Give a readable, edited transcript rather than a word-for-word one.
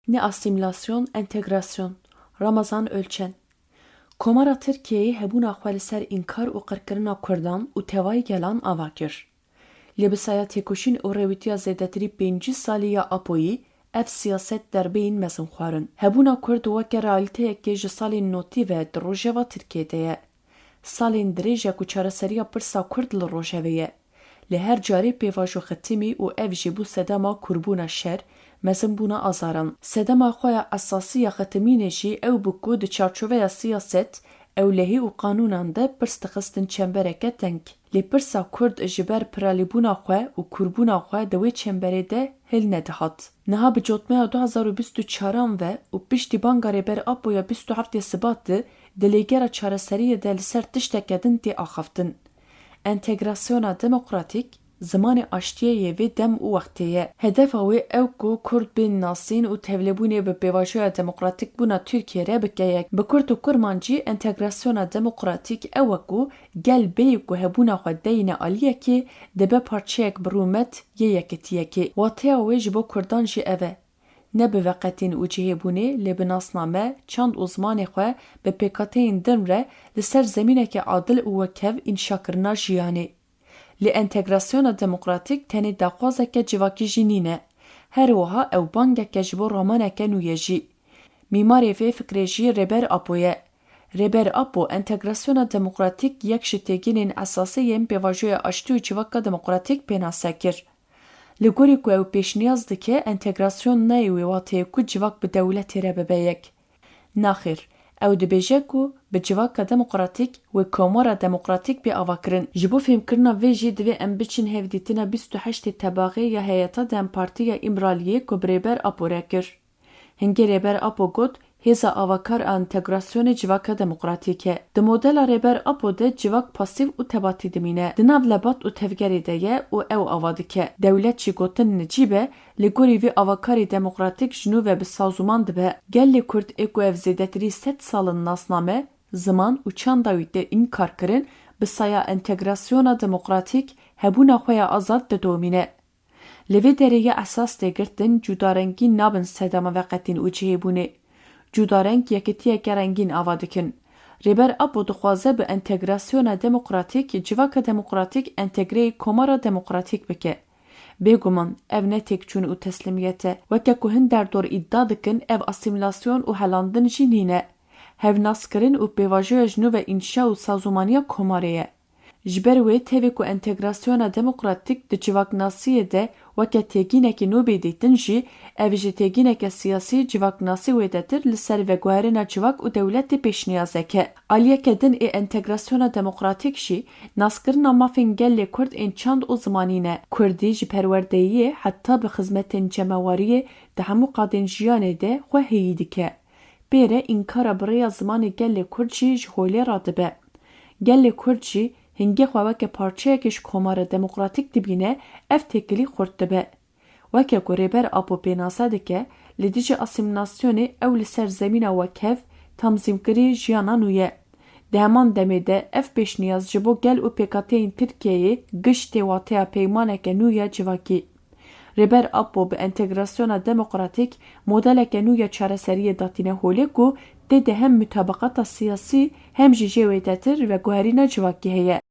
Ne asimilasyon, entegrasyon. Ramazan ölçen. Komara Türkiye'yi hebuna xwe li ser inkar û qirkirina Kurdan û tevayê gelan ava kir. Lê bi saya têkoşîn û rewîtiya zêdetirî 5 salî ya Apoyî, ev siyaset derbeyên mezin xwarin. Hebûna Kurd weke realîteyekê ji salên notî ve di rojeva Tirkiyeyê ye. Salên dirêj ku çareseriya pirsa Kurd li rojevê ye. Li her carê pêvajoxetimî û ev jî bû sedema kurbûna şer, mezinbûna azaran. Sedema xwe ya esasî ya xetimînê jî ew bû ku di çarçoveya siyaset, ewlehî û qanûnan de pirs dixistin çembereke teng. Lê pirsa Kurd ji ber piralîbûna xwe û kurbûna xwe di wê çemberê de hêl nedihat. Niha bi cotmeya 2024 ve û piştî banga rêber Apoya 27 Sibatê di lêgera çareseriyê de li ser tişteke din tê axaftin. Entegrasyona demokratîk, zimanê aştiyeyê vê dem û wextê ye. Hedefa wê ew ku Kurd bên nasîn û tevlebûnê bi pêvajoya demokratîk bûna Tirkiye re bike yek. Bi Kurd û Kurman cî entegrasyona demokratîk ew e ku gel bêyî ku hebûna xwe deyîne aliyekê dibe parçeyek bi rûmet yê yekitiyekê. Wateya wê ji bo Kurdan jî ev e. Ne bi veqetîn û cihêbûnê lê bi nasname, çand û zimanê xwe bi pêkateyên din re li ser zemîneke adil û wekev înşakirina jiyanê. Li entegrasyona demokratîk tenê daxwazeke civakî jî nîne. Her wiha ew bangeke ji bo ramaneke nû ye jî. Mîmarê vê fikrê jî Rêber Apo ye. Rêber Apo entegrasyona demokratîk yek ji têgînên esasî yên pêvajoya aştî û civaka demokratîk pênase kir. Li gorî ku ew pêşniyaz dike entegrasyon nayê wê wateyê ku civak bi dewletê re bibe yek. Naxêr, ew dibêje ku bi civaka demokratîk wê komara demokratîk bê avakirin. Ji bo fêmkirina vê jî divê em biçin hevdîtina 28 tebaxê ya Heyeta Dempartiya İmraliyê ku bi Rêber Apo re kir. Hingê Rêber Apo got hêza avakar a entegrasyonê civaka demokratîk e. Di modela Rêber Apo de civak pasîv û tebatî dimîne. Di nav lebat û tevgerê de ye û ew ava dike. Dewlet jî gotin nicîbe li gorî vê avakarê demokratîk ji nû ve bi sazûman dibe. Gelê Kurd ê ku ev zêdetirî 100 salin nasname, ziman û çanda wî de înkar kirin, bi saya entegrasyona demokratîk hebûna xwe ya azad didomîne. Li vê derê ye esas tê girtin cudarengî nabin sedema veqetîn û cihêbûnê. Cudareng yekitiyeke rengîn ava dikin. Rêber Apo dixwaze bi entegrasyona demokratîk civaka demokratîk entegreyê komara demokratîk bike. Bêguman ev ne têkçûn û teslimiyet e. Weke ku hin derdor îddia dikin ev asimilasyon û helandin jî nîne. Hevnaskirin û pêvajoya ji nû ve înşa û sazûmaniya komarê ye. Ji ber wê tevê ku entegrasyona demokratîk di civaknasiyê de weke têgînekî nû bêdîtin jî ev ji têgîneke siyasî civaknasî wê de tir li ser veguherîna civak û dewletê pêşniyazek e. Aliyeke din ê entegrasyona demokratîk jî naskirina mafên gelê Kurd ên çand û zimanî ne. Kurdî ji perwerdeyiyê heta bi xizmetên cemewariyê di hemû qadên jiyanê de xwe hêyî dike. Pêre înkara birêya zimanê gelê Kurd jî ji holê radibe. Gelê Kurd jî hingê xwe weke parçeyekê ji komara demokratîk dibîne ev têkilî xurt dibe. Weke ku Rêber Apo pênase dike, li dijî asimilasyonê ew li ser zemîna wekev tamzîmkirî jiyana nû ye. Di heman demê de ev pêşniyaz ji bo gel û pêkateyên Tirkiyeyê giştê wateya peymaneke nû ya civakî. Rêber Apo bi entegrasyona demokratîk modeleke nû ya çareseriyê datîne holê ku tê de hem mütabaqata siyasî hem jî jê wê de tir veguherîna civakî heye.